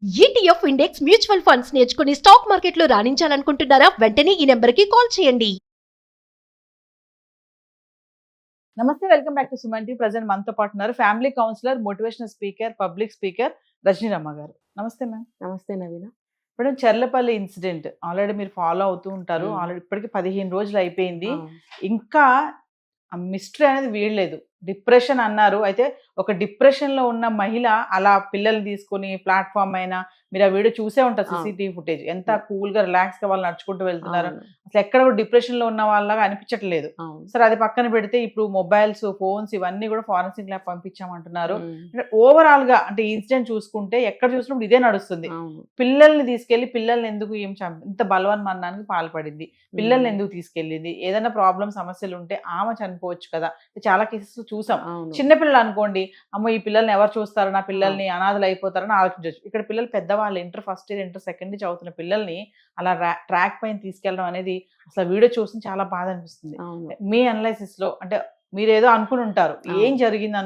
ETF index mutual funds నేర్చుకుని stock మార్కెట్లో రాణించాలనుకుంటున్నారా? వెంటనే ఈ నెంబర్కి కాల్ చేయండి. Namaste, welcome back to Suman TV. Present మనతో పాటు ఉన్నారు family counsellor, motivational speaker, public speaker Rajaniramma గారు. నమస్తే మ్యామ్. నమస్తే నవీన. ఇప్పుడు చెర్లపల్లి ఇన్సిడెంట్ ఆల్రెడీ మీరు ఫాలో అవుతూ ఉంటారు. ఆల్రెడీ ఇప్పటికి 15 రోజులు అయిపోయింది. ఇంకా మిస్టరీ అనేది వీడలేదు. డిప్రెషన్ అన్నారు. అయితే ఒక డిప్రెషన్ లో ఉన్న మహిళ అలా పిల్లల్ని తీసుకుని ప్లాట్ఫామ్ అయినా, మీరు ఆ వీడియో చూసే ఉంటారు, CCTV ఫుటేజ్, ఎంత కూల్ గా రిలాక్స్ గా వాళ్ళు నడుచుకుంటూ వెళ్తున్నారు. అసలు ఎక్కడ కూడా డిప్రెషన్ లో ఉన్న వాళ్ళగా అనిపించట్లేదు. సరే, అది పక్కన పెడితే ఇప్పుడు మొబైల్స్, ఫోన్స్ ఇవన్నీ కూడా ఫారెన్సిక్ ల్యాబ్ పంపించామంటున్నారు. ఓవరాల్ గా అంటే ఇన్సిడెంట్ చూసుకుంటే ఎక్కడ చూసినప్పుడు ఇదే నడుస్తుంది. పిల్లల్ని తీసుకెళ్లి పిల్లల్ని ఎందుకు ఇంత బలవన్మరణానికి పాల్పడింది, పిల్లల్ని ఎందుకు తీసుకెళ్ళింది, ఏదైనా ప్రాబ్లం సమస్యలు ఉంటే ఆమె చనిపోవచ్చు కదా. చాలా కేసెస్ చూసాం. చిన్నపిల్లలు అనుకోండి, అమ్మో ఈ పిల్లల్ని ఎవరు చూస్తారు, నా పిల్లల్ని అనాథలు అయిపోతారని ఆలోచించవచ్చు. ఇక్కడ పిల్లలు పెద్దవాళ్ళు, inter first year, inter second year చదువుతున్న పిల్లల్ని అలా ట్రాక్ పైన తీసుకెళ్ళడం అనేది అసలు వీడియో చూసి చాలా బాధ అనిపిస్తుంది. మీ అనలైసిస్ లో అంటే మీరు ఏదో అనుకుని ఉంటారు, ఏం జరిగింది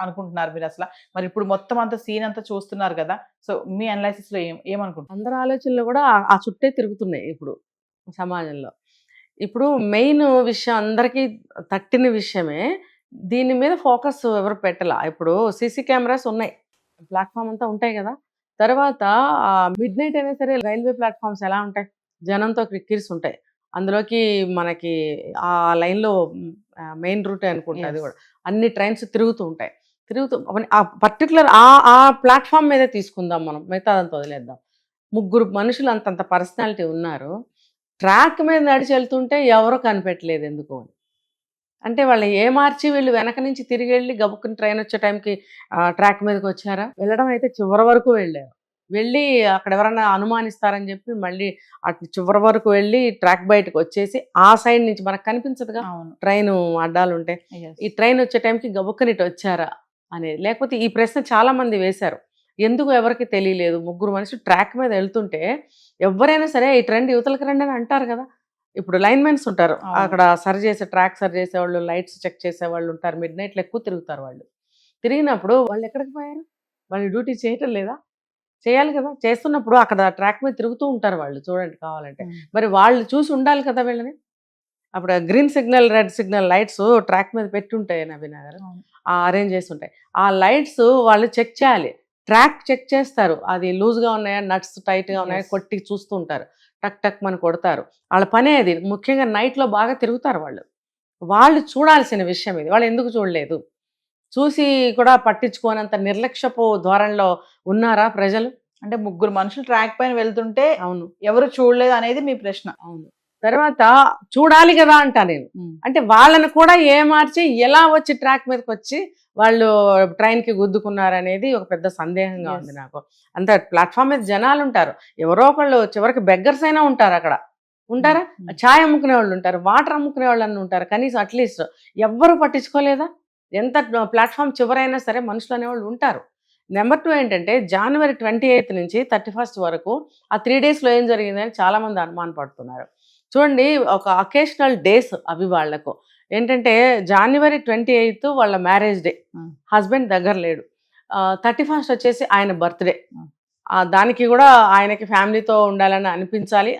అనుకుంటున్నారు మీరు అసలు? మరి ఇప్పుడు మొత్తం అంతా సీన్ అంతా చూస్తున్నారు కదా, సో మీ అనలైసిస్ లో ఏమనుకుంటున్నారు? అందరి ఆలోచనలు కూడా ఆ చుట్టే తిరుగుతున్నాయి ఇప్పుడు సమాజంలో. ఇప్పుడు మెయిన్ విషయం అందరికీ తట్టిన విషయమే, దీని మీద ఫోకస్ ఎవరు పెట్టాల. ఇప్పుడు సీసీ కెమెరాస్ ఉన్నాయి, ప్లాట్ఫామ్ అంతా ఉంటాయి కదా. తర్వాత మిడ్ నైట్ అయినా సరే రైల్వే ప్లాట్ఫామ్స్ ఎలా ఉంటాయి, జనంతో క్రిక్కిరిసి ఉంటాయి. అందులోకి మనకి ఆ లైన్లో మెయిన్ రూటే అనుకుంటా, అది కూడా అన్ని ట్రైన్స్ తిరుగుతూ ఉంటాయి. ఆ పర్టికులర్ ఆ ప్లాట్ఫామ్ మీదే తీసుకుందాం మనం, మిగతాదంతా వదిలేద్దాం. ముగ్గురు మనుషులు అంతంత పర్సనాలిటీ ఉన్నారు, ట్రాక్ మీద నడిచి వెళ్తుంటే ఎవరో కనిపెట్టలేదు ఎందుకు అని. అంటే వాళ్ళు మార్చి వీళ్ళు వెనక నుంచి తిరిగి వెళ్ళి గబుక్కుని ట్రైన్ వచ్చే టైంకి ట్రాక్ మీదకి వచ్చారా? వెళ్ళడం అయితే చివరి వరకు వెళ్ళారు. వెళ్ళి అక్కడ ఎవరైనా అనుమానిస్తారని చెప్పి మళ్ళీ అటు చివరి వరకు వెళ్ళి ట్రాక్ బయటకు వచ్చేసి ఆ సైడ్ నుంచి మనకు కనిపించదుగా ట్రైన్ అడ్డాలు ఉంటే, ఈ ట్రైన్ వచ్చే టైంకి గబుక్కుని ఇటు వచ్చారా అనేది. లేకపోతే ఈ ప్రశ్న చాలా మంది వేశారు, ఎందుకు ఎవరికి తెలియలేదు. ముగ్గురు మనుషులు ట్రాక్ మీద వెళ్తుంటే ఎవరైనా సరే ఈ ట్రెండ్ యువతలకు రండి అని అంటారు కదా. ఇప్పుడు లైన్మెన్స్ ఉంటారు అక్కడ, ట్రాక్ సరి చేసేవాళ్ళు, లైట్స్ చెక్ చేసేవాళ్ళు ఉంటారు. మిడ్ నైట్లో ఎక్కువ తిరుగుతారు. వాళ్ళు తిరిగినప్పుడు వాళ్ళు ఎక్కడికి పోయారు? వాళ్ళు డ్యూటీ చేయటం లేదా? చేయాలి కదా. చేస్తున్నప్పుడు అక్కడ ట్రాక్ మీద తిరుగుతూ ఉంటారు వాళ్ళు, చూడండి కావాలంటే. మరి వాళ్ళు చూసి ఉండాలి కదా వీళ్ళని. అప్పుడు green signal, red signal lights track మీద పెట్టి ఉంటాయి నవీన గారు, అరేంజ్ చేసి ఉంటాయి. ఆ లైట్స్ వాళ్ళు చెక్ చేయాలి, ట్రాక్ చెక్ చేస్తారు. అది లూజ్గా ఉన్నాయా, నట్స్ టైట్గా ఉన్నాయా కొట్టి చూస్తూ ఉంటారు. టక్ టక్ మన కొడతారు. వాళ్ళ పనే అది. ముఖ్యంగా నైట్లో బాగా తిరుగుతారు వాళ్ళు చూడాల్సిన విషయం ఇది. వాళ్ళు ఎందుకు చూడలేదు? చూసి కూడా పట్టించుకోనంత నిర్లక్ష్యపు ధోరణిలో ఉన్నారా ప్రజలు? అంటే ముగ్గురు మనుషులు ట్రాక్ పైన వెళ్తుంటే అవును ఎవరు చూడలేదు అనేది మీ ప్రశ్న. అవును. తర్వాత చూడాలి కదా అంటా నేను. అంటే వాళ్ళని కూడా మార్చి ఎలా వచ్చి ట్రాక్ మీదకి వచ్చి వాళ్ళు ట్రైన్కి గుద్దుకున్నారనేది ఒక పెద్ద సందేహంగా ఉంది నాకు. అంత ప్లాట్ఫామ్ మీద జనాలు ఉంటారు, ఎవరో ఒకళ్ళు చివరికి బెగ్గర్స్ అయినా ఉంటారు అక్కడ, ఉంటారా? ఛాయ్ అమ్ముకునే వాళ్ళు ఉంటారు, వాటర్ అమ్ముకునే వాళ్ళు అన్నీ ఉంటారు. కనీసం అట్లీస్ట్ ఎవ్వరు పట్టించుకోలేదా? ఎంత ప్లాట్ఫామ్ చివరైనా సరే మనుషులు అనేవాళ్ళు ఉంటారు. నెంబర్ 2 ఏంటంటే, జనవరి 28 నుంచి 31 వరకు ఆ 3 డేస్లో ఏం జరిగిందని చాలామంది అనుమాన పడుతున్నారు. చూడండి, ఒక అకేషనల్ డేస్ అవి వాళ్లకు. ఏంటంటే జనవరి 28 వాళ్ళ మ్యారేజ్ డే, హస్బెండ్ దగ్గర లేడు. 31 వచ్చేసి ఆయన బర్త్డే. దానికి కూడా ఆయనకి ఫ్యామిలీతో ఉండాలని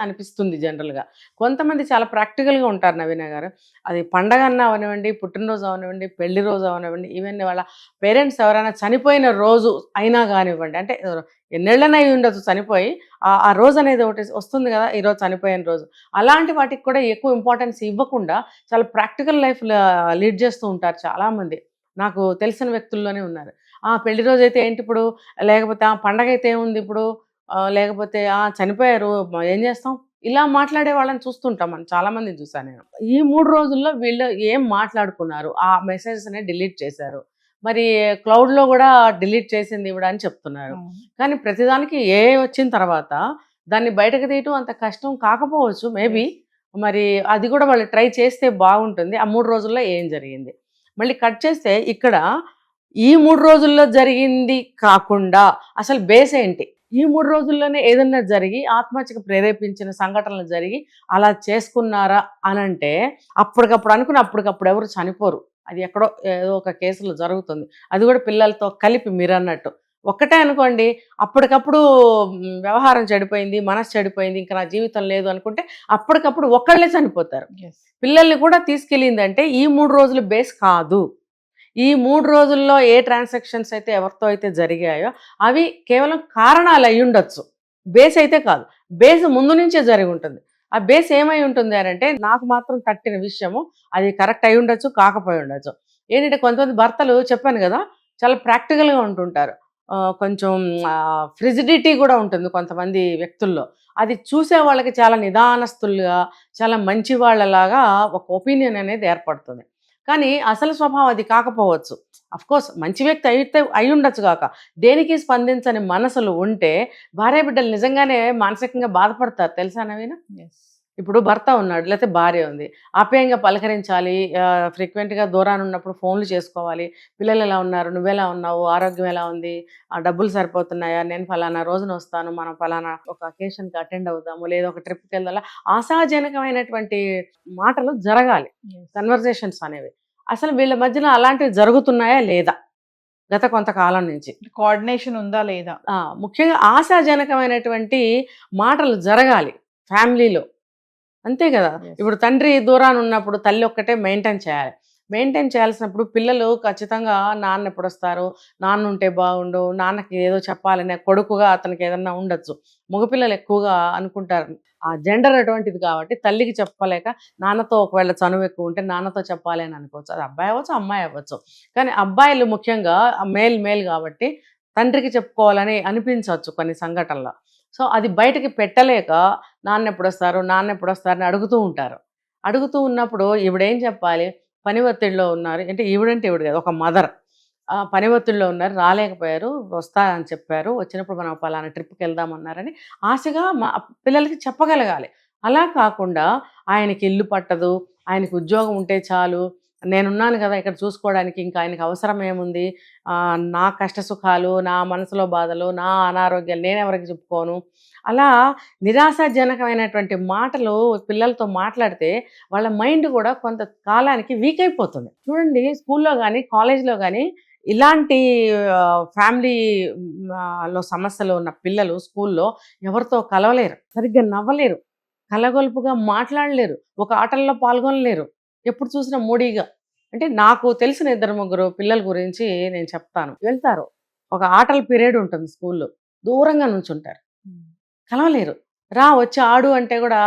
అనిపిస్తుంది జనరల్గా. కొంతమంది చాలా ప్రాక్టికల్గా ఉంటారు నవీన గారు. అది పండగ అన్న అవనివ్వండి, పుట్టినరోజు అవనివ్వండి, పెళ్లి రోజు అవనివ్వండి, ఈవెన్ వాళ్ళ పేరెంట్స్ ఎవరైనా చనిపోయిన రోజు అయినా కానివ్వండి, అంటే ఎన్నేళ్ళనై ఉండదు చనిపోయి, ఆ రోజు అనేది ఒకటి వస్తుంది కదా, ఈరోజు చనిపోయిన రోజు. అలాంటి వాటికి కూడా ఎక్కువ ఇంపార్టెన్స్ ఇవ్వకుండా చాలా ప్రాక్టికల్ లైఫ్ లీడ్ చేస్తూ ఉంటారు చాలామంది. నాకు తెలిసిన వ్యక్తుల్లోనే ఉన్నారు. పెళ్లి రోజు అయితే ఏంటి ఇప్పుడు, లేకపోతే పండగ అయితే ఏముంది ఇప్పుడు, లేకపోతే చనిపోయారు ఏం చేస్తాం, ఇలా మాట్లాడే వాళ్ళని చూస్తుంటాం మనం. చాలామందిని చూసాను నేను. ఈ 3 రోజుల్లో వీళ్ళు ఏం మాట్లాడుకున్నారు, ఆ మెసేజెస్ అనేది డిలీట్ చేశారు. మరి క్లౌడ్లో కూడా డిలీట్ చేసింది ఇవిడ అని చెప్తున్నారు. కానీ ప్రతిదానికి వచ్చిన తర్వాత దాన్ని బయటకు తీయటం అంత కష్టం కాకపోవచ్చు మేబీ. మరి అది కూడా వాళ్ళు ట్రై చేస్తే బాగుంటుంది. ఆ 3 రోజుల్లో ఏం జరిగింది మళ్ళీ కట్ చేస్తే, ఇక్కడ ఈ 3 రోజుల్లో జరిగింది కాకుండా అసలు బేస్ ఏంటి? ఈ 3 రోజుల్లోనే ఏదన్నా జరిగి ఆత్మహత్యకు ప్రేరేపించిన సంఘటనలు జరిగి అలా చేసుకున్నారా అనంటే, అప్పటికప్పుడు అనుకుని అప్పటికప్పుడు ఎవరు చనిపోరు. అది ఎక్కడో ఏదో ఒక కేసులో జరుగుతుంది, అది కూడా పిల్లలతో కలిపి మీరు అన్నట్టు. ఒక్కటే అనుకోండి, అప్పటికప్పుడు వ్యవహారం చెడిపోయింది, మనసు చెడిపోయింది, ఇంకా నా జీవితం లేదు అనుకుంటే అప్పటికప్పుడు ఒక్కళ్ళే చనిపోతారు. పిల్లల్ని కూడా తీసుకెళ్ళిందంటే ఈ 3 రోజులు బేస్ కాదు. ఈ 3 రోజుల్లో ఏ ట్రాన్సాక్షన్స్ అయితే ఎవరితో అయితే జరిగాయో అవి కేవలం కారణాలు అయి ఉండొచ్చు, బేస్ అయితే కాదు. బేస్ ముందు నుంచే జరిగి ఉంటుంది. ఆ బేస్ ఏమై ఉంటుంది అని అంటే నాకు మాత్రం తట్టిన విషయము అది కరెక్ట్ అయి ఉండొచ్చు, కాకపోయి ఉండొచ్చు. ఏంటంటే కొంతమంది భర్తలు చెప్పాను కదా చాలా ప్రాక్టికల్గా ఉంటుంటారు, కొంచెం ఫ్రిజిడిటీ కూడా ఉంటుంది కొంతమంది వ్యక్తుల్లో. అది చూసే వాళ్ళకి చాలా నిదానస్తులుగా చాలా మంచి వాళ్ళలాగా ఒక ఒపీనియన్ అనేది ఏర్పడుతుంది. కానీ అసలు స్వభావం అది కాకపోవచ్చు. కోర్స్ మంచి వ్యక్తి అయితే అయి ఉండొచ్చు కాక దేనికి స్పందించని మనసులు ఉంటే భార్య బిడ్డలు నిజంగానే మానసికంగా బాధపడతారు తెలుసా నవీన. ఇప్పుడు భర్త ఉన్నాడు లేకపోతే భార్య ఉంది, ఆప్యాయంగా పలకరించాలి, ఫ్రీక్వెంట్గా దూరాన్ని ఉన్నప్పుడు ఫోన్లు చేసుకోవాలి, పిల్లలు ఎలా ఉన్నారు, నువ్వెలా ఉన్నావు, ఆరోగ్యం ఎలా ఉంది, డబ్బులు సరిపోతున్నాయా, నేను ఫలానా రోజున వస్తాను, మనం ఫలానా ఒక అకేషన్కి అటెండ్ అవుదాము, లేదా ఒక ట్రిప్కి వెళ్దాం, ఆశాజనకమైనటువంటి మాటలు జరగాలి, కన్వర్జేషన్స్ అనేవి. అసలు వీళ్ళ మధ్యన అలాంటివి జరుగుతున్నాయా లేదా గత కొంతకాలం నుంచి, కోఆర్డినేషన్ ఉందా లేదా, ముఖ్యంగా ఆశాజనకమైనటువంటి మాటలు జరగాలి ఫ్యామిలీలో, అంతే కదా. ఇప్పుడు తండ్రి దూరాన్ని ఉన్నప్పుడు తల్లి ఒక్కటే మెయింటైన్ చేయాలి. మెయింటైన్ చేయాల్సినప్పుడు పిల్లలు ఖచ్చితంగా నాన్న ఎప్పుడు వస్తారు, నాన్న ఉంటే బాగుండు, నాన్నకి ఏదో చెప్పాలనే కొడుకుగా అతనికి ఏదన్నా ఉండొచ్చు. మగపిల్లలు ఎక్కువగా అనుకుంటారు, ఆ జెండర్ అటువంటిది కాబట్టి తల్లికి చెప్పలేక నాన్నతో ఒకవేళ చనువు ఎక్కువ ఉంటే నాన్నతో చెప్పాలి అని అనుకోవచ్చు. అది అబ్బాయి అవ్వచ్చు, అమ్మాయి అవ్వచ్చు. కానీ అబ్బాయిలు ముఖ్యంగా మేల్ కాబట్టి తండ్రికి చెప్పుకోవాలని అనిపించవచ్చు కొన్ని సంఘటనలో. సో అది బయటకి పెట్టలేక నాన్న ఎప్పుడు వస్తారు అని అడుగుతూ ఉంటారు. అడుగుతూ ఉన్నప్పుడు ఈవిడేం చెప్పాలి, పని ఒత్తిడిలో ఉన్నారు అంటే ఈవిడంటే ఈవిడ కదా ఒక మదర్, పని ఒత్తిడిలో ఉన్నారు, రాలేకపోయారు, వస్తా అని చెప్పారు, వచ్చినప్పుడు మనం పలానా ట్రిప్కి వెళ్దామన్నారని ఆశగా పిల్లలకి చెప్పగలగాలి. అలా కాకుండా ఆయనకి ఇల్లు పట్టదు, ఆయనకి ఉద్యోగం ఉంటే చాలు, నేనున్నాను కదా ఇక్కడ చూసుకోవడానికి, ఇంకా ఆయనకి అవసరం ఏముంది, నా కష్ట సుఖాలు, నా మనసులో బాధలు, నా అనారోగ్యాలు నేనెవరికి చెప్పుకోను, అలా నిరాశాజనకమైనటువంటి మాటలు పిల్లలతో మాట్లాడితే వాళ్ళ మైండ్ కూడా కొంత కాలానికి వీక్ అయిపోతుంది. చూడండి, స్కూల్లో కానీ కాలేజ్లో కానీ ఇలాంటి ఫ్యామిలీలో సమస్యలు ఉన్న పిల్లలు స్కూల్లో ఎవరితో కలవలేరు, సరిగ్గా నవ్వలేరు, కలగొలుపుగా మాట్లాడలేరు, ఒక ఆటల్లో పాల్గొనలేరు, ఎప్పుడు చూసినా మూడీగా. అంటే నాకు తెలిసిన 2-3 పిల్లల గురించి నేను చెప్తాను. వెళ్తారు, ఒక ఆటల పీరియడ్ ఉంటుంది స్కూల్లో, దూరంగా నుంచుంటారు, కలవలేరు, వచ్చి ఆడు అంటే కూడా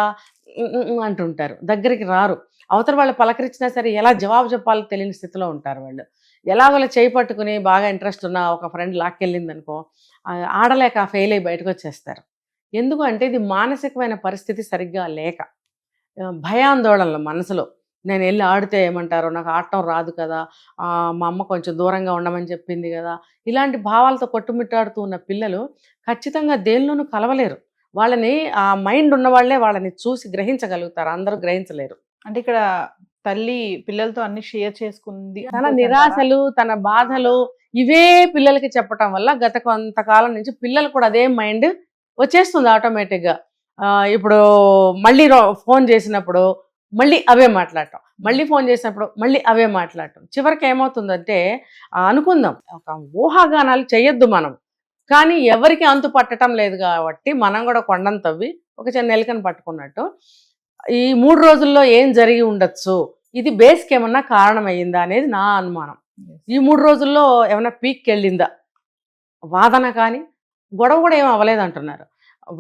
అంటుంటారు, దగ్గరికి రారు. అవతల వాళ్ళు పలకరించినా సరే ఎలా జవాబు చెప్పాలో తెలియని స్థితిలో ఉంటారు వాళ్ళు. ఎలాగోలా చేయి పట్టుకుని బాగా ఇంట్రెస్ట్ ఉన్న ఒక ఫ్రెండ్ లాక్కెళ్ళింది అనుకో, ఆడలేక ఫెయిల్ అయ్యి బయటకు వచ్చేస్తారు. ఎందుకు అంటే ఇది మానసికమైన పరిస్థితి సరిగ్గా లేక, భయాందోళనలు మనసులో, నేను వెళ్ళి ఆడితే ఏమంటారో, నాకు ఆడటం రాదు కదా, మా అమ్మ కొంచెం దూరంగా ఉండమని చెప్పింది కదా, ఇలాంటి భావాలతో కొట్టుమిట్టాడుతూ ఉన్న పిల్లలు ఖచ్చితంగా దేనిలోనూ కలవలేరు. వాళ్ళని ఆ మైండ్ ఉన్న వాళ్ళే వాళ్ళని చూసి గ్రహించగలుగుతారు, అందరూ గ్రహించలేరు. అంటే ఇక్కడ తల్లి పిల్లలతో అన్ని షేర్ చేసుకుంది, తన నిరాశలు తన బాధలు ఇవే పిల్లలకి చెప్పటం వల్ల గత కొంతకాలం నుంచి పిల్లలు కూడా అదే మైండ్ వచ్చేస్తుంది ఆటోమేటిక్గా. ఇప్పుడు మళ్ళీ ఫోన్ చేసినప్పుడు మళ్ళీ అవే మాట్లాడటం, మళ్ళీ ఫోన్ చేసినప్పుడు మళ్ళీ అవే మాట్లాడటం. చివరికి ఏమవుతుందంటే అనుకుందాం, ఒక ఊహాగానాలు చేయొద్దు మనం, కానీ ఎవరికి అంతు పట్టడం లేదు కాబట్టి మనం కూడా కొండను తవ్వి ఒక చిన్న ఎలుకను పట్టుకున్నట్టు ఈ 3 రోజుల్లో ఏం జరిగి ఉండొచ్చు, ఇది బేస్కి ఏమన్నా కారణమయ్యిందా అనేది నా అనుమానం. ఈ 3 రోజుల్లో ఏమన్నా పీక్కి వెళ్ళిందా వాదన, కానీ గొడవ కూడా ఏం అవ్వలేదు అంటున్నారు,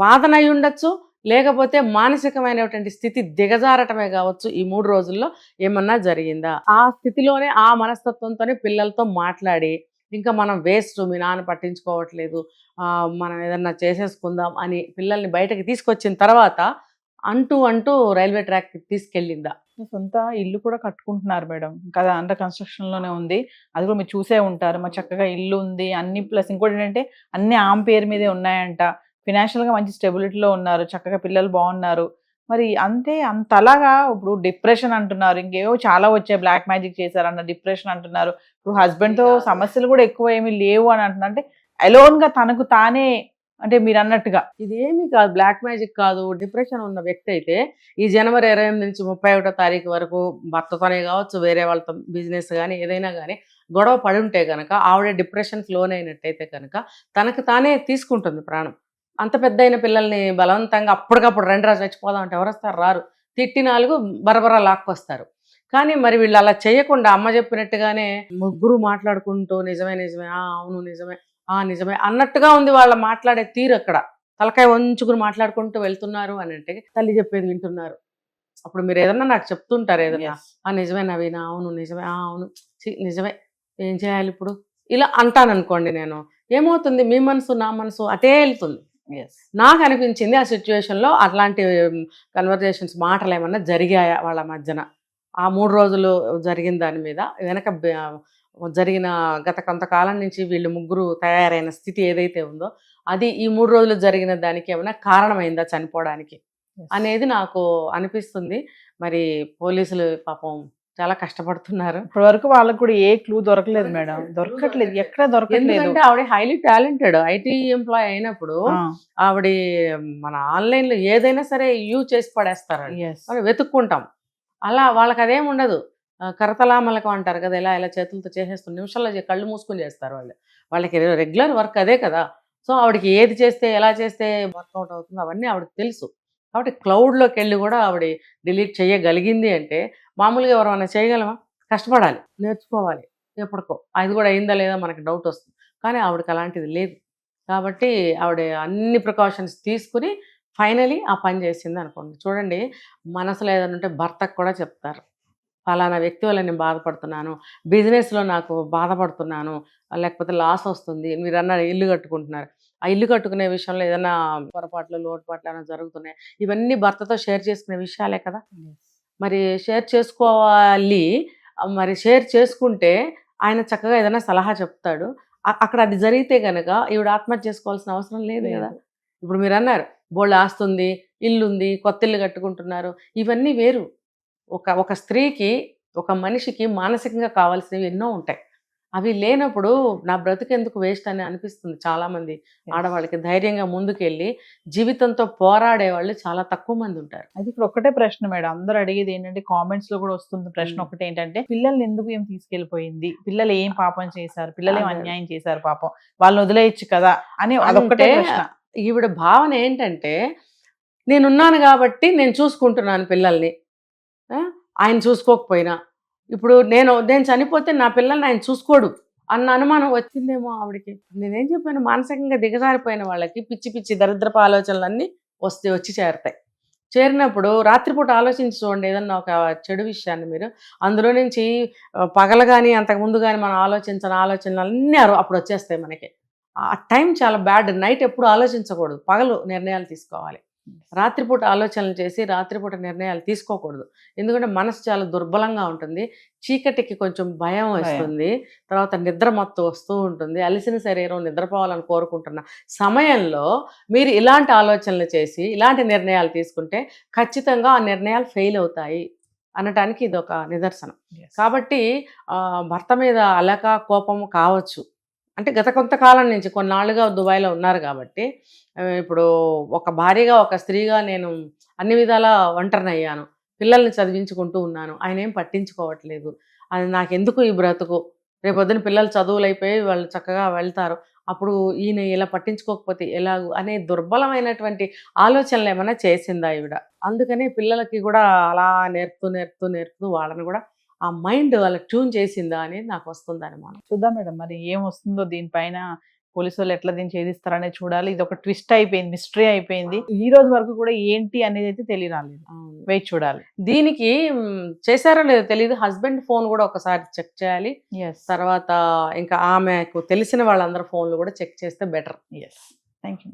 వాదన అయి ఉండొచ్చు, లేకపోతే మానసికమైనటువంటి స్థితి దిగజారటమే కావచ్చు. ఈ 3 రోజుల్లో ఏమన్నా జరిగిందా, ఆ స్థితిలోనే ఆ మనస్తత్వంతోనే పిల్లలతో మాట్లాడి ఇంకా మనం వేస్ట్, మీ నాన్న పట్టించుకోవట్లేదు, మనం ఏదన్నా చేసేసుకుందాం అని పిల్లల్ని బయటకి తీసుకొచ్చిన తర్వాత అంటూ రైల్వే ట్రాక్ తీసుకెళ్ళిందా. సొంత ఇల్లు కూడా కట్టుకుంటున్నారు మేడం, కదా అండర్ కన్స్ట్రక్షన్ లోనే ఉంది, అది కూడా మీరు చూసే ఉంటారు. మరి చక్కగా ఇల్లు ఉంది అన్ని, ప్లస్ ఇంకోటి ఏంటంటే అన్ని ఆమె పేరు మీదే ఉన్నాయంట, ఫినాన్షియల్ గా మంచి స్టెబిలిటీలో ఉన్నారు, చక్కగా పిల్లలు బాగున్నారు. మరి అంతలాగా ఇప్పుడు డిప్రెషన్ అంటున్నారు, ఇంకేవో చాలా వచ్చాయి, బ్లాక్ మ్యాజిక్ చేశారన్న డిప్రెషన్ అంటున్నారు, ఇప్పుడు హస్బెండ్ తో సమస్యలు కూడా ఎక్కువ ఏమీ లేవు అని అంటున్నారు. అంటే అలోన్ గా తనకు తానే, అంటే మీరు అన్నట్టుగా ఇదేమీ కాదు, బ్లాక్ మ్యాజిక్ కాదు. డిప్రెషన్ ఉన్న వ్యక్తి అయితే ఈ జనవరి 28 నుంచి 31 తారీఖు వరకు భర్తతోనే కావచ్చు, వేరే వాళ్ళతో బిజినెస్ కానీ ఏదైనా కానీ గొడవ పడి ఉంటే కనుక ఆవిడ డిప్రెషన్కి లోన్ అయినట్టయితే కనుక తనకు తానే తీసుకుంటుంది ప్రాణం. అంత పెద్ద అయిన పిల్లల్ని బలవంతంగా అప్పటికప్పుడు రండి రా చచ్చిపోదాం అంటే ఎవరు వస్తారు? రారు. తిట్టి 4 బరబరా లాక్కొస్తారు. కానీ మరి వీళ్ళు అలా చేయకుండా అమ్మ చెప్పినట్టుగానే ముగ్గురు మాట్లాడుకుంటూ నిజమే నిజమే అవును నిజమే నిజమే అన్నట్టుగా ఉంది వాళ్ళ మాట్లాడే తీరు. అక్కడ తలకాయ వంచుకుని మాట్లాడుకుంటూ వెళ్తున్నారు అని అంటే తల్లి చెప్పేది వింటున్నారు. అప్పుడు మీరు ఏదన్నా నాకు చెప్తుంటారు ఏదన్నా, నిజమే నవీన, అవును నిజమే, అవును నిజమే, ఏం చేయాలి ఇప్పుడు ఇలా అంటాను అనుకోండి, నేను ఏమవుతుంది మీ మనసు నా మనసు అటే వెళ్తుంది. నాకు అనిపించింది ఆ సిచ్యువేషన్లో అట్లాంటి కన్వర్జేషన్స్ మాటలు ఏమన్నా జరిగాయా వాళ్ళ మధ్యన ఆ 3 రోజులు జరిగిన దాని మీద వెనక జరిగిన గత కొంతకాలం నుంచి వీళ్ళు ముగ్గురు తయారైన స్థితి ఏదైతే ఉందో అది ఈ 3 రోజులు జరిగిన దానికి ఏమైనా కారణమైందా చనిపోవడానికి అనేది నాకు అనిపిస్తుంది. మరి పోలీసులు పాపం చాలా కష్టపడుతున్నారు. ఇప్పటి వరకు వాళ్ళకు కూడా ఏ క్లూ దొరకలేదు మేడం, దొరకట్లేదు, ఎక్కడ దొరకట్లేదు. ఎందుకంటే ఆవిడ హైలీ టాలెంటెడ్ ఐటీ ఎంప్లాయ్ అయినప్పుడు ఆవిడ మన ఆన్లైన్ లో ఏదైనా సరే యూజ్ చేసి పడేస్తారు, వెతుక్కుంటాం. అలా వాళ్ళకి అదేం ఉండదు. కరతలామలకం అంటారు కదా, ఇలా ఇలా చేతులతో చేసేస్తున్న నిమిషాల్లో కళ్ళు మూసుకొని చేస్తారు వాళ్ళు. వాళ్ళకి రెగ్యులర్ వర్క్ అదే కదా. సో ఆవిడకి ఏది చేస్తే ఎలా చేస్తే వర్కౌట్ అవుతుందో అవన్నీ ఆవిడకి తెలుసు. కాబట్టి క్లౌడ్లోకి వెళ్ళి కూడా ఆవిడ డిలీట్ చేయగలిగింది అంటే మామూలుగా ఎవరైనా చేయగలమా? కష్టపడాలి, నేర్చుకోవాలి, ఎప్పటికో అది కూడా అయిందా లేదా మనకి డౌట్ వస్తుంది. కానీ ఆవిడకి అలాంటిది లేదు. కాబట్టి ఆవిడ అన్ని ప్రికాషన్స్ తీసుకుని ఫైనలీ ఆ పని చేసింది అనుకోండి. చూడండి, మనసులో ఏదైనా ఉంటే భర్తకు కూడా చెప్తారు, ఫలానా వ్యక్తి వల్ల నేను బాధపడుతున్నాను, బిజినెస్లో నాకు బాధపడుతున్నాను, లేకపోతే లాస్ వస్తుంది, మీరు అన్నారు ఇల్లు కట్టుకుంటున్నారు, ఆ ఇల్లు కట్టుకునే విషయంలో ఏదైనా పొరపాట్లు లోటుపాట్లు ఏమైనా జరుగుతున్నాయి, ఇవన్నీ భర్తతో షేర్ చేసుకునే విషయాలే కదా. మరి షేర్ చేసుకోవాలి. మరి షేర్ చేసుకుంటే ఆయన చక్కగా ఏదైనా సలహా చెప్తాడు. అక్కడ అది జరిగితే కనుక ఈవిడ ఆత్మహత్య చేసుకోవాల్సిన అవసరం లేదు కదా. ఇప్పుడు మీరు అన్నారు బోల్డ్ ఆస్తుంది, ఇల్లు ఉంది, కొత్త ఇల్లు కట్టుకుంటున్నారు, ఇవన్నీ వేరు. ఒక స్త్రీకి ఒక మనిషికి మానసికంగా కావాల్సినవి ఎన్నో ఉంటాయి. అవి లేనప్పుడు నా బ్రతుకెందుకు వేస్ట్ అని అనిపిస్తుంది చాలామంది ఆడవాళ్ళకి. ధైర్యంగా ముందుకెళ్ళి జీవితంతో పోరాడే వాళ్ళు చాలా తక్కువ మంది ఉంటారు. అది ఇక్కడ ఒకటే ప్రశ్న మేడం, అందరూ అడిగేది ఏంటంటే కామెంట్స్ లో కూడా వస్తుంది ప్రశ్న ఒకటి ఏంటంటే, పిల్లల్ని ఎందుకు ఏం తీసుకెళ్లిపోయింది, పిల్లలు ఏం పాపం చేశారు, పిల్లలు ఏం అన్యాయం చేశారు పాపం, వాళ్ళని వదిలేయచ్చు కదా అని అదొక్కటే ప్రశ్న. ఈవిడ భావన ఏంటంటే, నేనున్నాను కాబట్టి నేను చూసుకుంటున్నాను పిల్లల్ని, ఆయన చూసుకోకపోయినా ఇప్పుడు నేను చనిపోతే నా పిల్లల్ని ఆయన చూసుకోడు అన్న అనుమానం వచ్చిందేమో ఆవిడకి. నేనేం చెప్పాను, మానసికంగా దిగజారిపోయిన వాళ్ళకి పిచ్చి పిచ్చి దరిద్రపు ఆలోచనలన్నీ వచ్చి చేరుతాయి. చేరినప్పుడు రాత్రిపూట ఆలోచించి చూడండి ఏదన్నా ఒక చెడు విషయాన్ని మీరు, అందులో నుంచి పగలు కానీ అంతకుముందు కానీ మనం ఆలోచించిన ఆలోచనలు అన్నీ అప్పుడు వచ్చేస్తాయి మనకి. ఆ టైం చాలా బ్యాడ్. నైట్ ఎప్పుడు ఆలోచించకూడదు, పగలు నిర్ణయాలు తీసుకోవాలి. రాత్రిపూట ఆలోచనలు చేసి రాత్రిపూట నిర్ణయాలు తీసుకోకూడదు. ఎందుకంటే మనసు చాలా దుర్బలంగా ఉంటుంది, చీకటికి కొంచెం భయం వస్తుంది, తర్వాత నిద్ర మత్తు వస్తూ ఉంటుంది. అలసిన శరీరం నిద్రపోవాలని కోరుకుంటున్న సమయంలో మీరు ఇలాంటి ఆలోచనలు చేసి ఇలాంటి నిర్ణయాలు తీసుకుంటే ఖచ్చితంగా ఆ నిర్ణయాలు ఫెయిల్ అవుతాయి అనటానికి ఇది ఒక నిదర్శనం. కాబట్టి భర్త మీద అలక కోపం కావచ్చు, అంటే గత కొంతకాలం నుంచి కొన్నాళ్ళుగా దుబాయ్లో ఉన్నారు కాబట్టి, ఇప్పుడు ఒక భార్యగా ఒక స్త్రీగా నేను అన్ని విధాలా ఒంటరిని అయ్యాను, పిల్లల్ని చదివించుకుంటూ ఉన్నాను, ఆయన ఏం పట్టించుకోవట్లేదు, అది నాకెందుకు ఈ బ్రతుకు, రేపొద్దున పిల్లలు చదువులు అయిపోయి వాళ్ళు చక్కగా వెళ్తారు, అప్పుడు ఈయన ఇలా పట్టించుకోకపోతే ఎలాగూ అనే దుర్బలమైనటువంటి ఆలోచనలు ఏమైనా చేసిందా ఈవిడ. అందుకనే పిల్లలకి కూడా అలా నేర్పుతూ వాళ్ళని కూడా ఆ మైండ్ వాళ్ళకి ట్యూన్ చేసిందా అనేది నాకు వస్తుంది అనుమానం. చూద్దాం మేడం, మరి ఏం వస్తుందో దీనిపైన పోలీసు వాళ్ళు ఎట్లా దీన్ని ఛేదిస్తారనేది చూడాలి. ఇది ఒక ట్విస్ట్ అయిపోయింది, మిస్టరీ అయిపోయింది. ఈ రోజు వరకు కూడా ఏంటి అనేది అయితే తెలియరాలేదు, వెయిట్ చూడాలి. దీనికి చేశారో లేదో తెలియదు, హస్బెండ్ ఫోన్ కూడా ఒకసారి చెక్ చేయాలి. తర్వాత ఇంకా ఆమెకు తెలిసిన వాళ్ళందరూ ఫోన్లు కూడా చెక్ చేస్తే బెటర్. Thank you.